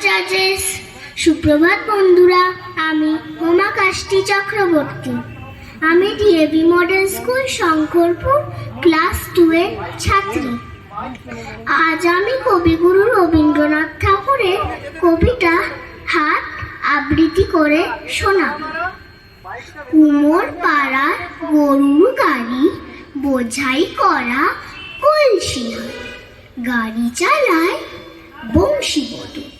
জাজেস, সুপ্রভাত বন্ধুরা। আমি হোমাকাষ্টি চক্রবর্তী। আমি DAV model school Shankarpur class 2 এর ছাত্রী। আজ আমি কবিগুরু রবীন্দ্রনাথ ঠাকুরের কবিতা হাট আবৃত্তি করে শোনাব। কুমোর পাড়ার গরুর গাড়ি বোঝাই করা কলসি, গাড়ি চালায় বংশীবদন,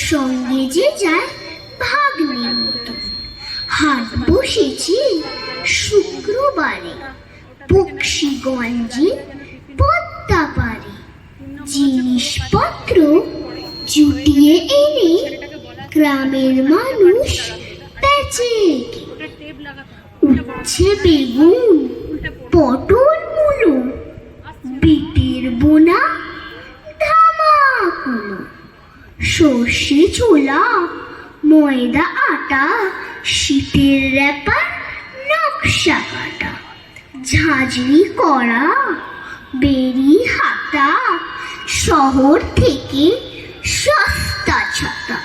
সঙ্গে যে যায় ভাগ্নের মতো। হাট বসেছে শুক্রবারে বক্সিগঞ্জে পদ্মা পারে। জিনিসপত্র জুটিয়ে এনে গ্রামের মানুষ বেচে। উচ্ছে বেগুন, পটল মূলো, বিটের বোনা ধামাকুলো, সর্ষে ছোলা, ময়দা আটা, শীতের র্যাপার নকশা কাটা, ঝাঁঝরি করা বেরি হাতা, শহর থেকে সস্তা ছাতা।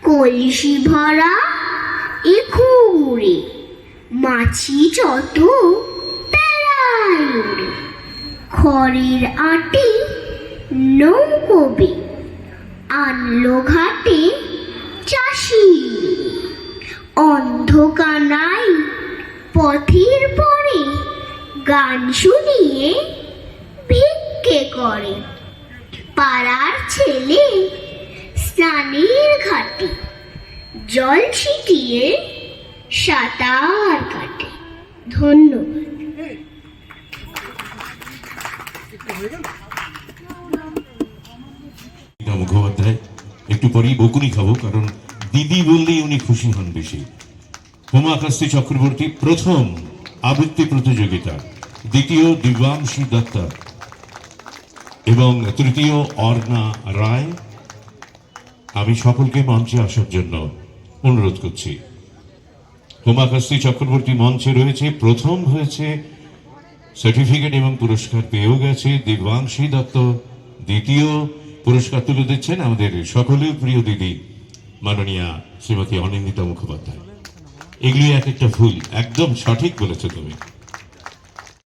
কলসি ভরা এ ঘুরে, মাছি যত বেড়ায় ওড়ে। খড়ের আটে নৌকোবে আনলো ঘাটে চাষি। অন্ধকানাই পথের পরে গান শুনিয়ে ভিক্ষে করে। পাড়ার ছেলে স্নানের ঘাটে জল ছিটিয়ে সাঁতার কাটে। ধন্যবাদ। মুখোপাধ্যায় একটু পরেই বকুনি খাবো, কারণ দিদি বললেই উনি খুশি হন বেশি। হোমাকাষ্টি চক্রবর্তী প্রথম আবৃত্তি প্রতিযোগিতা, দ্বিতীয় দিব্যাংশী দত্তা এবং তৃতীয় অর্ণা রায়। আমি সকলকে মঞ্চে আসার জন্য অনুরোধ করছি। হোমাকাষ্টি চক্রবর্তী মঞ্চে রয়েছে, প্রথম হয়েছে, সার্টিফিকেট এবং পুরস্কার পেয়েও গেছে দিব্যাংশী দত্ত। দ্বিতীয় পুরস্কার তুলে দিচ্ছেন আমাদের সকলের প্রিয় দিদি মাননীয়া শ্রীমতী অনিন্দিতা মুখোপাধ্যায়। এগুলি এক একটা ভুল, একদম সঠিক বলেছো তুমি।